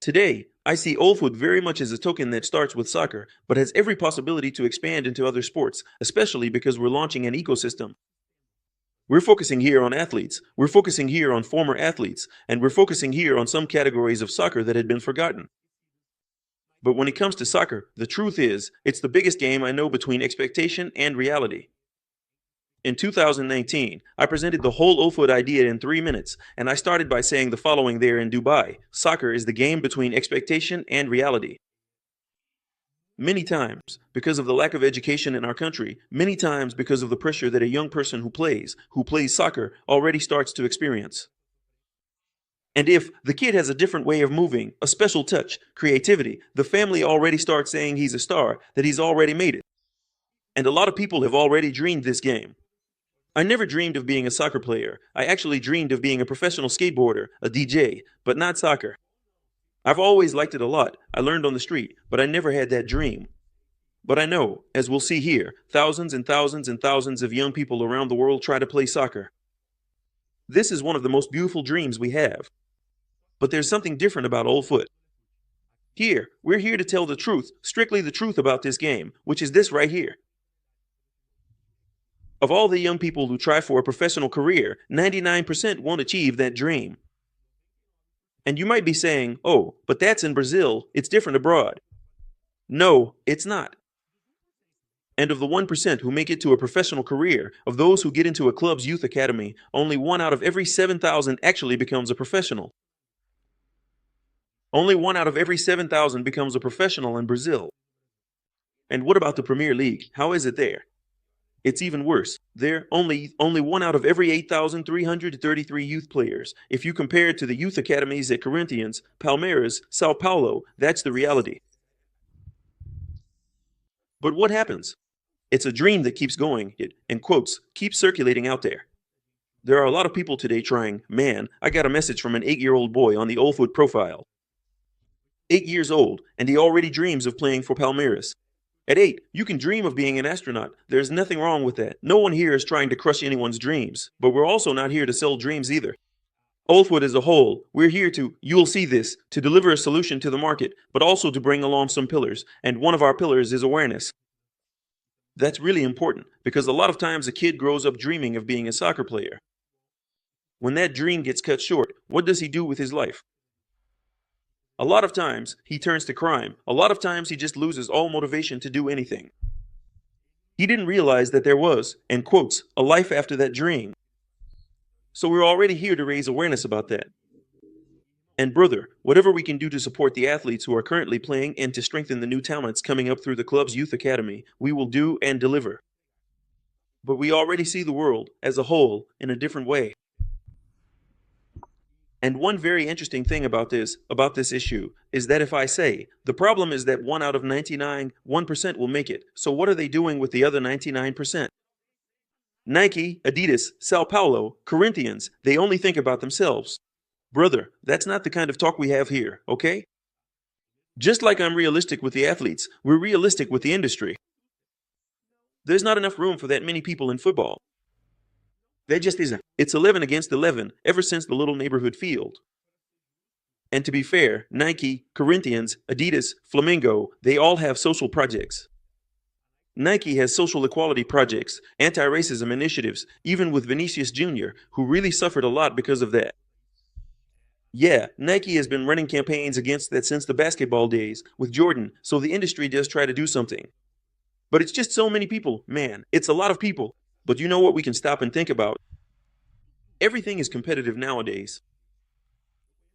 Today, I see Olefoot very much as a token that starts with soccer, but has every possibility to expand into other sports, especially because we're launching an ecosystem. We're focusing here on athletes, we're focusing here on former athletes, and we're focusing here on some categories of soccer that had been forgotten. But when it comes to soccer, the truth is, it's the biggest game I know between expectation and reality. In 2019, I presented the whole Olefoot idea in 3 minutes, and I started by saying the following there in Dubai: soccer is the game between expectation and reality. Many times, because of the lack of education in our country, many times because of the pressure that a young person who plays soccer already starts to experience. And if the kid has a different way of moving, a special touch, creativity, the family already starts saying he's a star, that he's already made it. And a lot of people have already dreamed this game. I never dreamed of being a soccer player. I actually dreamed of being a professional skateboarder, a DJ, but not soccer. I've always liked it a lot. I learned on the street, but I never had that dream. But I know, as we'll see here, thousands and thousands and thousands of young people around the world try to play soccer. This is one of the most beautiful dreams we have. But there's something different about Olefoot. Here, we're here to tell the truth, strictly the truth about this game, which is this right here. Of all the young people who try for a professional career, 99% won't achieve that dream. And you might be saying, oh, but that's in Brazil, it's different abroad. No, it's not. And of the 1% who make it to a professional career, of those who get into a club's youth academy, only 1 out of every 7,000 actually becomes a professional. Only 1 out of every 7,000 becomes a professional in Brazil. And what about the Premier League? How is it there? It's even worse. There, only 1 out of every 8,333 youth players. If you compare it to the youth academies at Corinthians, Palmeiras, Sao Paulo, that's the reality. But what happens? It's a dream that keeps going, it, in quotes, keeps circulating out there. There are a lot of people today trying, man, I got a message from an 8-year-old boy on the Olefoot profile. 8 years old, and he already dreams of playing for Palmeiras. At 8, you can dream of being an astronaut. There's nothing wrong with that. No one here is trying to crush anyone's dreams, but we're also not here to sell dreams either. Olefoot as a whole, we're here to, you'll see this, to deliver a solution to the market, but also to bring along some pillars, and one of our pillars is awareness. That's really important, because a lot of times a kid grows up dreaming of being a soccer player. When that dream gets cut short, what does he do with his life? A lot of times, he turns to crime. A lot of times, he just loses all motivation to do anything. He didn't realize that there was, in quotes, a life after that dream. So we're already here to raise awareness about that. And brother, whatever we can do to support the athletes who are currently playing and to strengthen the new talents coming up through the club's youth academy, we will do and deliver. But we already see the world, as a whole, in a different way. And one very interesting thing about this issue, is that if I say, the problem is that 1 out of 99, 1% will make it, so what are they doing with the other 99%? Nike, Adidas, Sao Paulo, Corinthians, they only think about themselves. Brother, that's not the kind of talk we have here, okay? Just like I'm realistic with the athletes, we're realistic with the industry. There's not enough room for that many people in football. There just isn't. It's 11 against 11 ever since the little neighborhood field. And to be fair, Nike, Corinthians, Adidas, Flamengo, they all have social projects. Nike has social equality projects, anti-racism initiatives, even with Vinicius Jr., who really suffered a lot because of that. Yeah, Nike has been running campaigns against that since the basketball days with Jordan, so the industry does try to do something. But it's just so many people, man, it's a lot of people. But you know what we can stop and think about? Everything is competitive nowadays.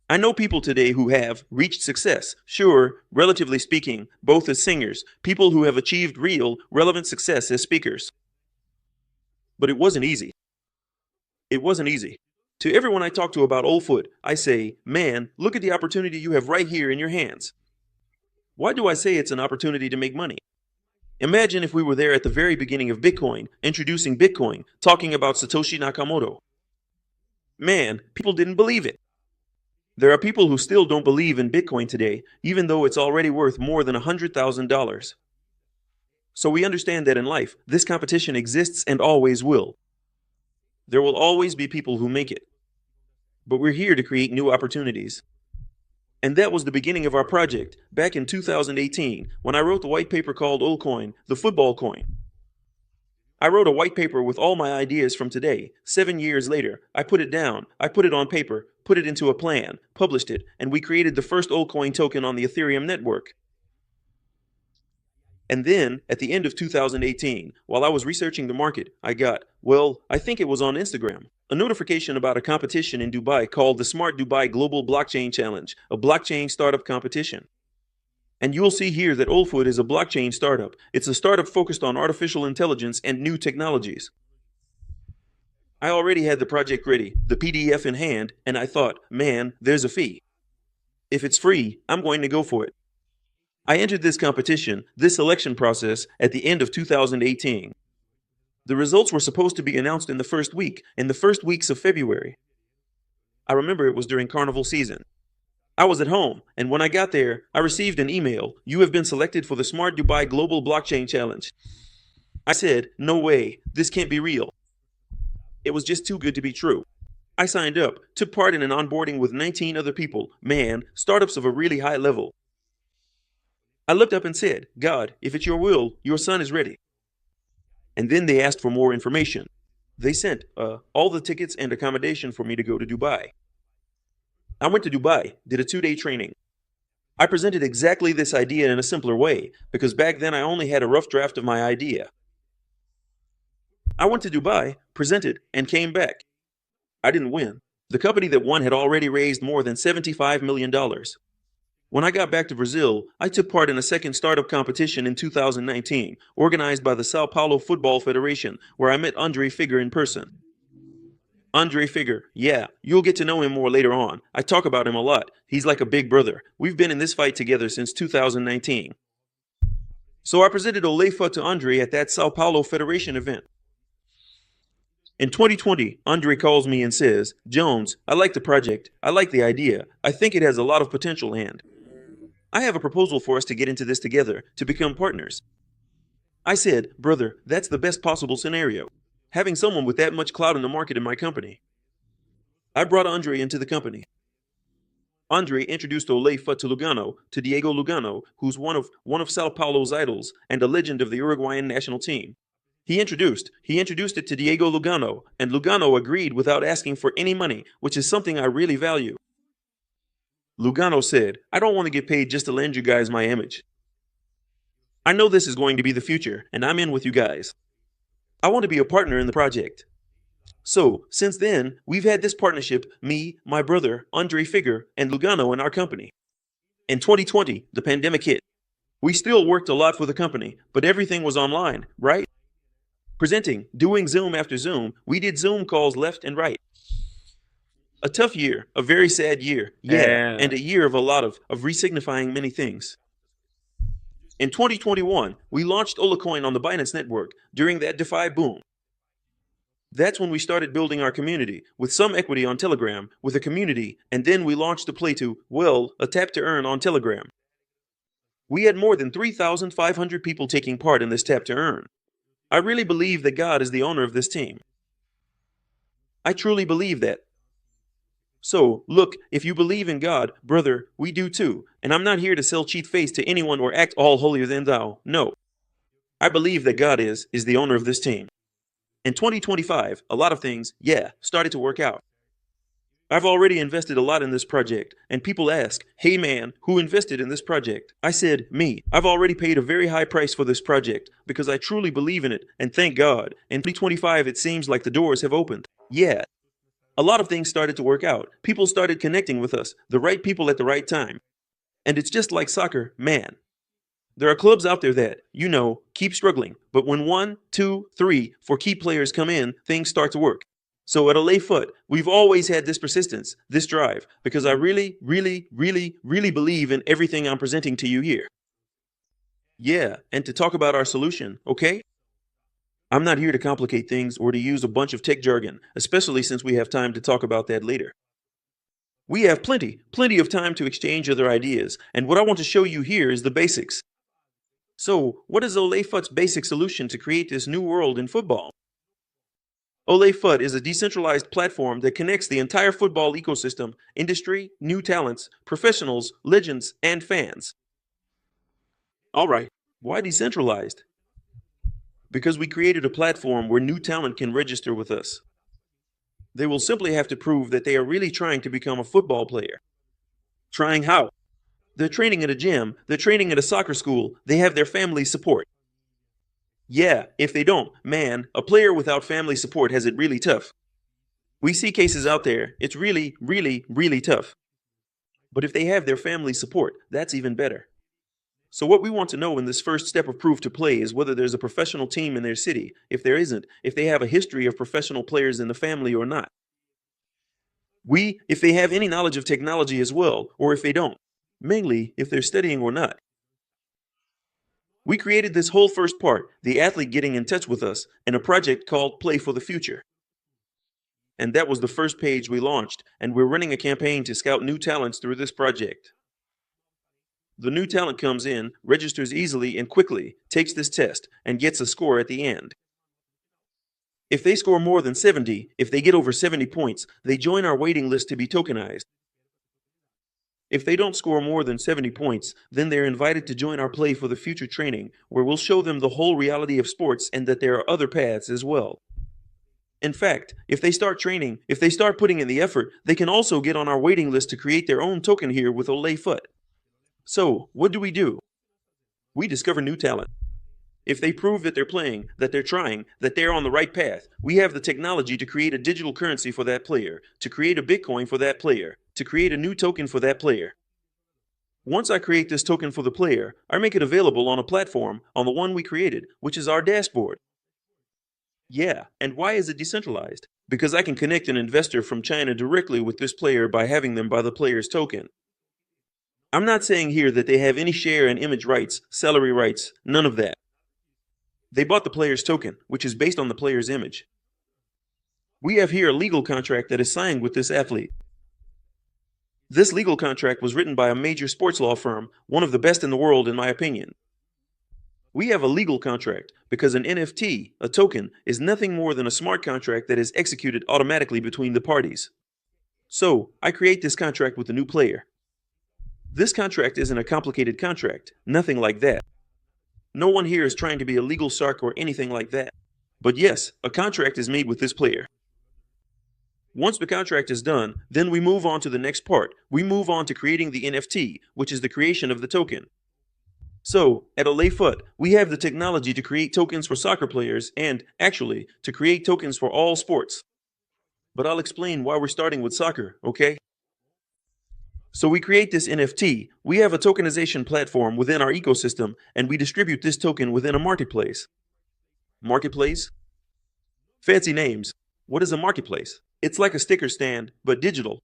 I know people today who have reached success, sure, relatively speaking, both as singers, people who have achieved real, relevant success as speakers. But it wasn't easy. It wasn't easy. To everyone I talk to about Olefoot, I say, man, look at the opportunity you have right here in your hands. Why do I say it's an opportunity to make money? Imagine if we were there at the very beginning of Bitcoin, introducing Bitcoin, talking about Satoshi Nakamoto. Man, people didn't believe it. There are people who still don't believe in Bitcoin today, even though it's already worth more than $100,000. So we understand that in life, this competition exists and always will. There will always be people who make it. But we're here to create new opportunities. And that was the beginning of our project, back in 2018, when I wrote the white paper called Olecoin, the football coin. I wrote a white paper with all my ideas from today. 7 years later, I put it down, I put it on paper, put it into a plan, published it, and we created the first Olecoin token on the Ethereum network. And then, at the end of 2018, while I was researching the market, I got, well, I think it was on Instagram, a notification about a competition in Dubai called the Smart Dubai Global Blockchain Challenge, a blockchain startup competition. And you'll see here that Olefoot is a blockchain startup. It's a startup focused on artificial intelligence and new technologies. I already had the project ready, the PDF in hand, and I thought, man, there's a fee. If it's free, I'm going to go for it. I entered this competition, this selection process, at the end of 2018. The results were supposed to be announced in the first weeks of February. I remember it was during carnival season. I was at home, and when I got there, I received an email. You have been selected for the Smart Dubai Global Blockchain Challenge. I said, no way, this can't be real. It was just too good to be true. I signed up, took part in an onboarding with 19 other people, man, startups of a really high level. I looked up and said, God, if it's your will, your son is ready. And then they asked for more information. They sent all the tickets and accommodation for me to go to Dubai. I went to Dubai, did a 2-day training. I presented exactly this idea in a simpler way, because back then I only had a rough draft of my idea. I went to Dubai, presented, and came back. I didn't win. The company that won had already raised more than $75 million. When I got back to Brazil, I took part in a second startup competition in 2019, organized by the Sao Paulo Football Federation, where I met Andre Figure in person. Andre Figure, yeah, you'll get to know him more later on. I talk about him a lot. He's like a big brother. We've been in this fight together since 2019. So I presented Olefoot to Andre at that Sao Paulo Federation event. In 2020, Andre calls me and says, Jones, I like the project. I like the idea. I think it has a lot of potential and I have a proposal for us to get into this together, to become partners. I said, brother, that's the best possible scenario. Having someone with that much clout in the market in my company. I brought Andre into the company. Andre introduced Olefoot to Lugano, to Diego Lugano, who's one of Sao Paulo's idols and a legend of the Uruguayan national team. He introduced it to Diego Lugano, and Lugano agreed without asking for any money, which is something I really value. Lugano said, I don't want to get paid just to lend you guys my image. I know this is going to be the future, and I'm in with you guys. I want to be a partner in the project. So, since then, we've had this partnership, me, my brother, Andre Figure, and Lugano in our company. In 2020, the pandemic hit. We still worked a lot for the company, but everything was online, right? Presenting, doing Zoom after Zoom, we did Zoom calls left and right. A tough year, a very sad year, and a year of a lot of re-signifying many things. In 2021, we launched Olecoin on the Binance network during that DeFi boom. That's when we started building our community, with some equity on Telegram, with a community, and then we launched the play to, well, a tap to earn on Telegram. We had more than 3,500 people taking part in this tap to earn. I really believe that God is the owner of this team. I truly believe that. So, look, if you believe in God, brother, we do too, and I'm not here to sell cheat face to anyone or act all holier than thou, no. I believe that God is the owner of this team. In 2025, a lot of things, started to work out. I've already invested a lot in this project, and people ask, hey man, who invested in this project? I said, me. I've already paid a very high price for this project, because I truly believe in it, and thank God, in 2025 it seems like the doors have opened. Yeah. A lot of things started to work out. People started connecting with us, the right people at the right time. And it's just like soccer, man. There are clubs out there that, keep struggling. But when 1, 2, 3, 4 key players come in, things start to work. So at Olefoot, we've always had this persistence, this drive, because I really, really, really, really believe in everything I'm presenting to you here. Yeah, and to talk about our solution, okay? I'm not here to complicate things or to use a bunch of tech jargon, especially since we have time to talk about that later. We have plenty of time to exchange other ideas, and what I want to show you here is the basics. So, what is Olefoot's basic solution to create this new world in football? Olefoot is a decentralized platform that connects the entire football ecosystem, industry, new talents, professionals, legends, and fans. All right, why decentralized? Because we created a platform where new talent can register with us. They will simply have to prove that they are really trying to become a football player. Trying how? They're training at a gym, they're training at a soccer school, they have their family support. Yeah, if they don't, man, a player without family support has it really tough. We see cases out there, it's really, really, really tough. But if they have their family support, that's even better. So what we want to know in this first step of proof to play is whether there's a professional team in their city. If there isn't, if they have a history of professional players in the family or not. If they have any knowledge of technology as well, or if they don't. Mainly, if they're studying or not. We created this whole first part, the athlete getting in touch with us, in a project called Play for the Future. And that was the first page we launched, and we're running a campaign to scout new talents through this project. The new talent comes in, registers easily and quickly, takes this test, and gets a score at the end. If they score more than 70, if they get over 70 points, they join our waiting list to be tokenized. If they don't score more than 70 points, then they're invited to join our Play for the Future training, where we'll show them the whole reality of sports and that there are other paths as well. In fact, if they start training, if they start putting in the effort, they can also get on our waiting list to create their own token here with Olefoot. So, what do? We discover new talent. If they prove that they're playing, that they're trying, that they're on the right path, we have the technology to create a digital currency for that player, to create a Bitcoin for that player, to create a new token for that player. Once I create this token for the player, I make it available on a platform, on the one we created, which is our dashboard. Yeah, and why is it decentralized? Because I can connect an investor from China directly with this player by having them buy the player's token. I'm not saying here that they have any share in image rights, salary rights, none of that. They bought the player's token, which is based on the player's image. We have here a legal contract that is signed with this athlete. This legal contract was written by a major sports law firm, one of the best in the world in my opinion. We have a legal contract because an NFT, a token, is nothing more than a smart contract that is executed automatically between the parties. So, I create this contract with the new player. This contract isn't a complicated contract, nothing like that. No one here is trying to be a legal shark or anything like that. But yes, a contract is made with this player. Once the contract is done, then we move on to the next part. We move on to creating the NFT, which is the creation of the token. So, at Olefoot, we have the technology to create tokens for soccer players and, actually, to create tokens for all sports. But I'll explain why we're starting with soccer, okay? So we create this NFT, we have a tokenization platform within our ecosystem, and we distribute this token within a marketplace. Marketplace? Fancy names. What is a marketplace? It's like a sticker stand, but digital.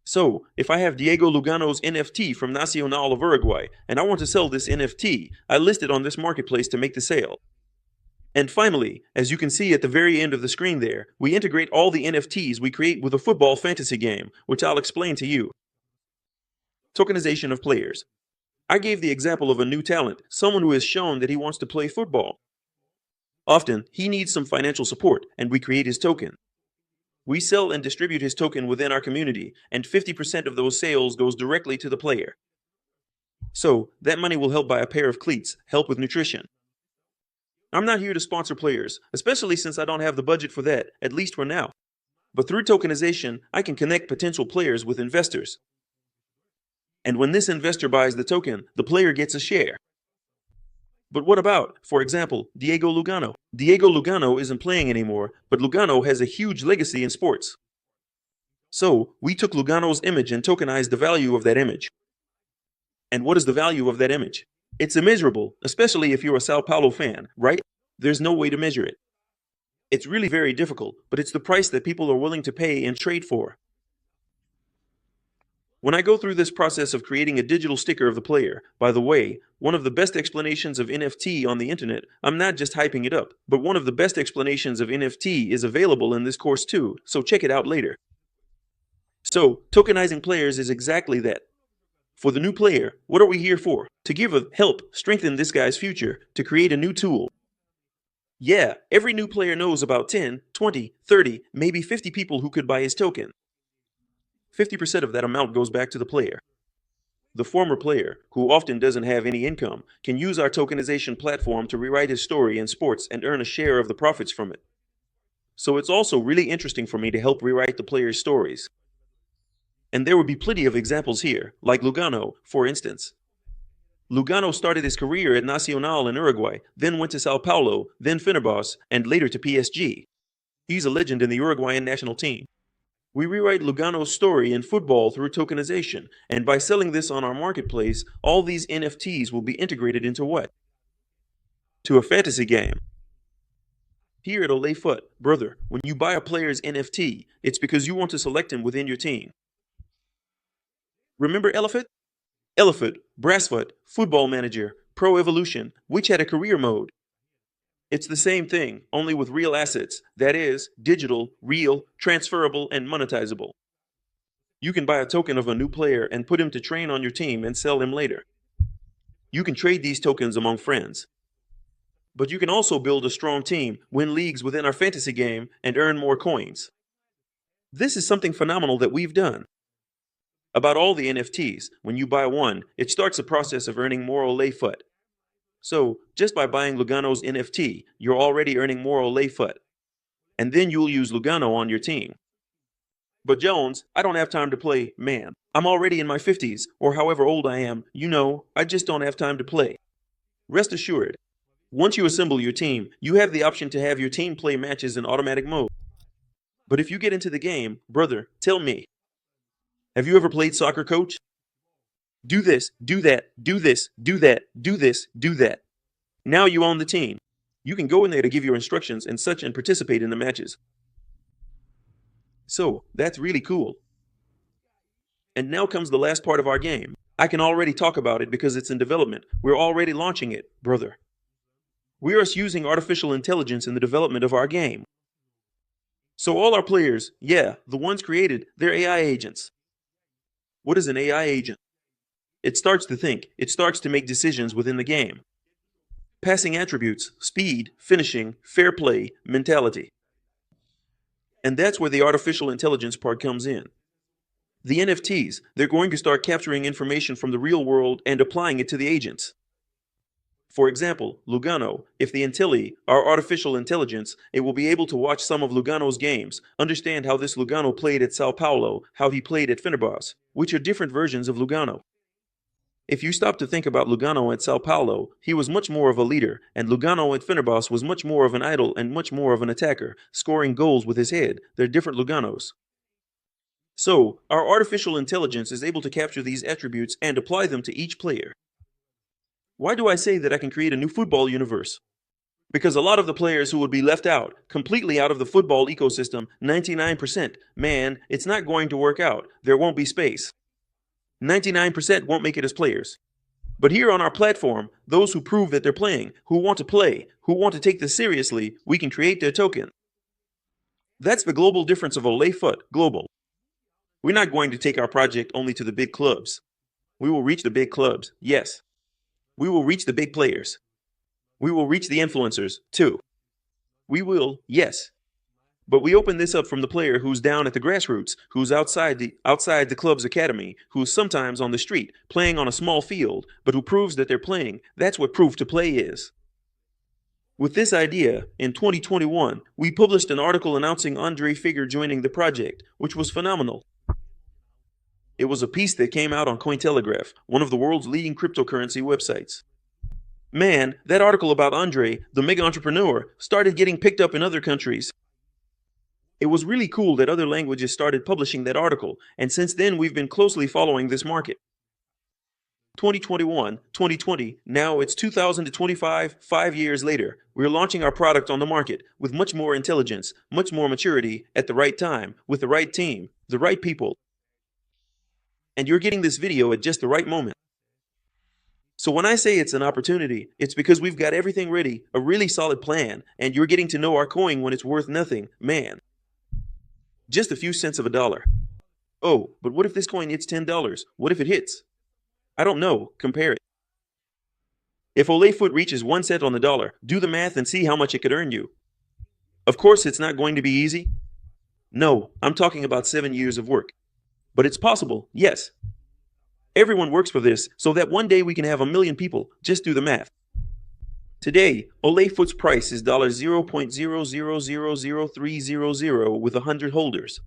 So, if I have Diego Lugano's NFT from Nacional of Uruguay, and I want to sell this NFT, I list it on this marketplace to make the sale. And finally, as you can see at the very end of the screen there, we integrate all the NFTs we create with a football fantasy game, which I'll explain to you. Tokenization of players. I gave the example of a new talent, someone who has shown that he wants to play football. Often, he needs some financial support, and we create his token. We sell and distribute his token within our community, and 50% of those sales goes directly to the player. So, that money will help buy a pair of cleats, help with nutrition. I'm not here to sponsor players, especially since I don't have the budget for that, at least for now. But through tokenization, I can connect potential players with investors. And when this investor buys the token, the player gets a share. But what about, for example, Diego Lugano? Diego Lugano isn't playing anymore, but Lugano has a huge legacy in sports. So, we took Lugano's image and tokenized the value of that image. And what is the value of that image? It's immeasurable, especially if you're a Sao Paulo fan, right? There's no way to measure it. It's really very difficult, but it's the price that people are willing to pay and trade for. When I go through this process of creating a digital sticker of the player, by the way, one of the best explanations of NFT on the internet, I'm not just hyping it up, but one of the best explanations of NFT is available in this course too, so check it out later. So, tokenizing players is exactly that. For the new player, what are we here for? To give a help, strengthen this guy's future, to create a new tool. Yeah, every new player knows about 10, 20, 30, maybe 50 people who could buy his token. 50% of that amount goes back to the player. The former player, who often doesn't have any income, can use our tokenization platform to rewrite his story in sports and earn a share of the profits from it. So it's also really interesting for me to help rewrite the players' stories. And there would be plenty of examples here, like Lugano, for instance. Lugano started his career at Nacional in Uruguay, then went to Sao Paulo, then Fenerbahce, and later to PSG. He's a legend in the Uruguayan national team. We rewrite Lugano's story in football through tokenization, and by selling this on our marketplace, all these NFTs will be integrated into what? To a fantasy game. Here at Olefoot, brother, when you buy a player's NFT, it's because you want to select him within your team. Remember Elephant? Elefoot, Brassfoot, Football Manager, Pro Evolution, which had a career mode. It's the same thing, only with real assets, that is, digital, real, transferable, and monetizable. You can buy a token of a new player and put him to train on your team and sell him later. You can trade these tokens among friends. But you can also build a strong team, win leagues within our fantasy game, and earn more coins. This is something phenomenal that we've done. About all the NFTs, when you buy one, it starts a process of earning more Olefoot. So, just by buying Lugano's NFT, you're already earning more Olefoot. And then you'll use Lugano on your team. But Jones, I don't have time to play, man. I'm already in my 50s, or however old I am. You know, I just don't have time to play. Rest assured, once you assemble your team, you have the option to have your team play matches in automatic mode. But if you get into the game, brother, tell me, have you ever played soccer, coach? Do this, do that, do this, do that, do this, do that. Now you own the team. You can go in there to give your instructions and such and participate in the matches. So, that's really cool. And now comes the last part of our game. I can already talk about it because it's in development. We're already launching it, brother. We're using artificial intelligence in the development of our game. So all our players, yeah, the ones created, they're AI agents. What is an AI agent? It starts to think. It starts to make decisions within the game. Passing attributes, speed, finishing, fair play, mentality. And that's where the artificial intelligence part comes in. The NFTs, they're going to start capturing information from the real world and applying it to the agents. For example, Lugano, if the Intelli are artificial intelligence, it will be able to watch some of Lugano's games, understand how this Lugano played at Sao Paulo, how he played at Fenerbahce, which are different versions of Lugano. If you stop to think about Lugano at Sao Paulo, he was much more of a leader, and Lugano at Fenerbahce was much more of an idol and much more of an attacker, scoring goals with his head. They're different Luganos. So, our artificial intelligence is able to capture these attributes and apply them to each player. Why do I say that I can create a new football universe? Because a lot of the players who would be left out, completely out of the football ecosystem, 99%, man, it's not going to work out. There won't be space. 99% won't make it as players. But here on our platform, those who prove that they're playing, who want to play, who want to take this seriously, we can create their token. That's the global difference of Olefoot, global. We're not going to take our project only to the big clubs. We will reach the big clubs, yes. We will reach the big players. We will reach the influencers, too. We will, yes. But we open this up from the player who's down at the grassroots, who's outside the club's academy, who's sometimes on the street, playing on a small field, but who proves that they're playing. That's what proof to play is. With this idea, in 2021, we published an article announcing Andre Figure joining the project, which was phenomenal. It was a piece that came out on Cointelegraph, one of the world's leading cryptocurrency websites. Man, that article about Andre, the mega entrepreneur, started getting picked up in other countries. It was really cool that other languages started publishing that article, and since then we've been closely following this market. 2021, 2020, now it's 2025, 5 years later. We're launching our product on the market with much more intelligence, much more maturity, at the right time, with the right team, the right people. And you're getting this video at just the right moment. So when I say it's an opportunity, it's because we've got everything ready, a really solid plan, and you're getting to know our coin when it's worth nothing, man. Just a few cents of a dollar. Oh, but what if this coin hits $10? What if it hits? I don't know. Compare it. If Olefoot reaches 1 cent on the dollar, do the math and see how much it could earn you. Of course, it's not going to be easy. No, I'm talking about 7 years of work. But it's possible, yes. Everyone works for this, so that one day we can have 1 million people. Just do the math. Today, Olefoot's price is $0.00000300 with 100 holders.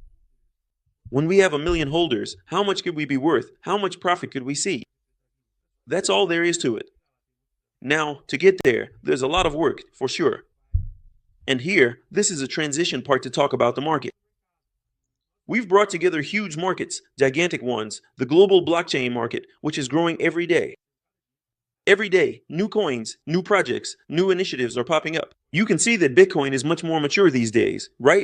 When we have 1 million holders, how much could we be worth? How much profit could we see? That's all there is to it. Now, to get there, there's a lot of work, for sure. And here, this is a transition part to talk about the market. We've brought together huge markets, gigantic ones, the global blockchain market, which is growing every day. Every day, new coins, new projects, new initiatives are popping up. You can see that Bitcoin is much more mature these days, right?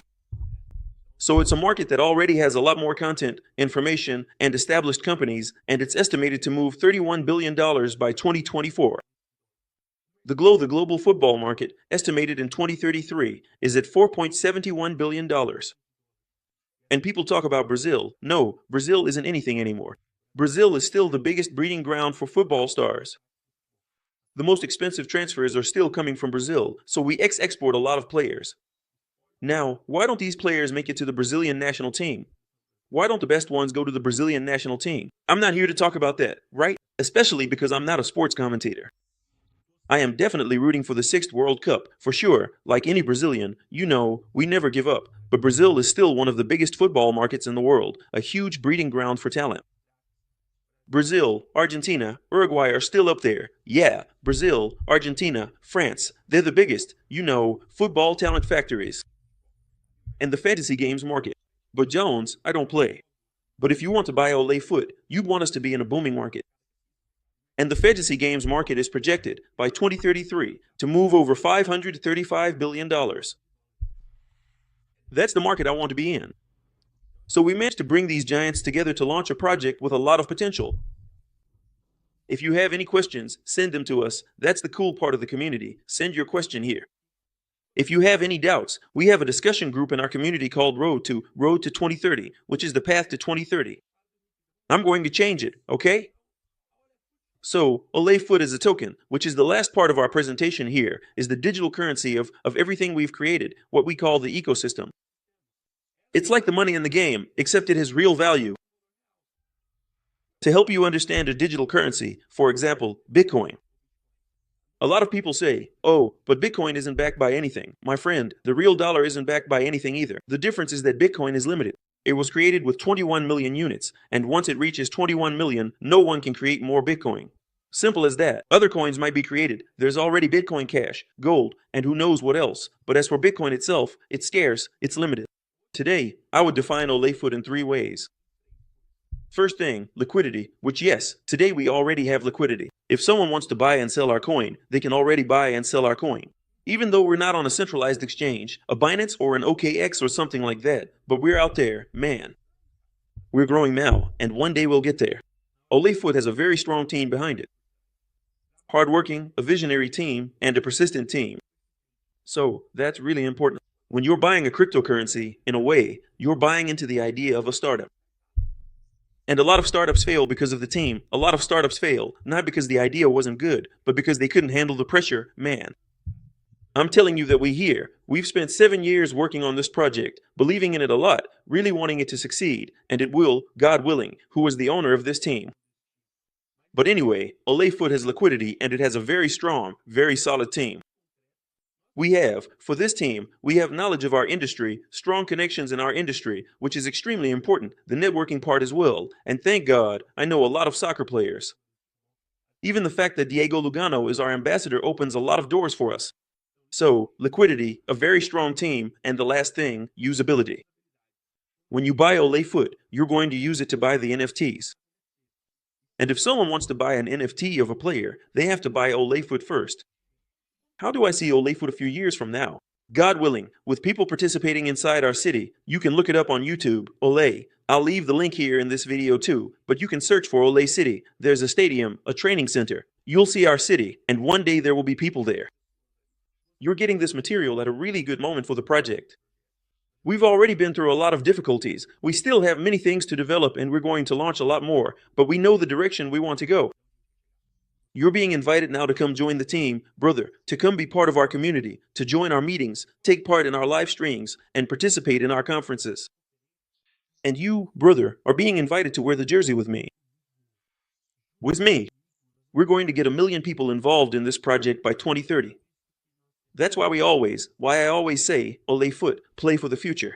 So it's a market that already has a lot more content, information, and established companies, and it's estimated to move $31 billion by 2024. The global football market, estimated in 2033, is at $4.71 billion. And people talk about Brazil. No, Brazil isn't anything anymore. Brazil is still the biggest breeding ground for football stars. The most expensive transfers are still coming from Brazil, so we export a lot of players. Now, why don't these players make it to the Brazilian national team? Why don't the best ones go to the Brazilian national team? I'm not here to talk about that, right? Especially because I'm not a sports commentator. I am definitely rooting for the 6th World Cup, for sure. Like any Brazilian, you know, we never give up. But Brazil is still one of the biggest football markets in the world, a huge breeding ground for talent. Brazil, Argentina, Uruguay are still up there. Yeah, Brazil, Argentina, France, they're the biggest, you know, football talent factories. And the fantasy games market. But Jones, I don't play. But if you want to buy Olefoot, you'd want us to be in a booming market. And the fantasy games market is projected, by 2033, to move over $535 billion. That's the market I want to be in. So we managed to bring these giants together to launch a project with a lot of potential. If you have any questions, send them to us. That's the cool part of the community. Send your question here. If you have any doubts, we have a discussion group in our community called Road to 2030, which is the path to 2030. I'm going to change it, okay? So, Olefoot is a token, which is the last part of our presentation here, is the digital currency of everything we've created, what we call the ecosystem. It's like the money in the game, except it has real value. To help you understand a digital currency, for example, Bitcoin. A lot of people say, oh, but Bitcoin isn't backed by anything. My friend, the real dollar isn't backed by anything either. The difference is that Bitcoin is limited. It was created with 21 million units, and once it reaches 21 million, no one can create more Bitcoin. Simple as that. Other coins might be created. There's already Bitcoin Cash, gold, and who knows what else. But as for Bitcoin itself, it's scarce, it's limited. Today, I would define Olefoot in 3 ways. First thing, liquidity, which yes, today we already have liquidity. If someone wants to buy and sell our coin, they can already buy and sell our coin. Even though we're not on a centralized exchange, a Binance or an OKX or something like that, but we're out there, man. We're growing now, and one day we'll get there. Olefoot has a very strong team behind it. Hardworking, a visionary team, and a persistent team. So, that's really important. When you're buying a cryptocurrency, in a way, you're buying into the idea of a startup. And a lot of startups fail because of the team. A lot of startups fail, not because the idea wasn't good, but because they couldn't handle the pressure, man. I'm telling you that we've spent 7 years working on this project, believing in it a lot, really wanting it to succeed, and it will, God willing, who is the owner of this team. But anyway, Olefoot has liquidity and it has a very strong, very solid team. For this team, we have knowledge of our industry, strong connections in our industry, which is extremely important, the networking part as well, and thank God, I know a lot of soccer players. Even the fact that Diego Lugano is our ambassador opens a lot of doors for us. So, liquidity, a very strong team, and the last thing, usability. When you buy Olefoot, you're going to use it to buy the NFTs. And if someone wants to buy an NFT of a player, they have to buy Olefoot first. How do I see Olefoot a few years from now? God willing, with people participating inside our city, you can look it up on YouTube, Ole. I'll leave the link here in this video too, but you can search for Ole City. There's a stadium, a training center. You'll see our city, and one day there will be people there. You're getting this material at a really good moment for the project. We've already been through a lot of difficulties. We still have many things to develop and we're going to launch a lot more, but we know the direction we want to go. You're being invited now to come join the team, brother, to come be part of our community, to join our meetings, take part in our live streams, and participate in our conferences. And you, brother, are being invited to wear the jersey with me. With me. We're going to get 1 million people involved in this project by 2030. That's why I always say, Olefoot, play for the future.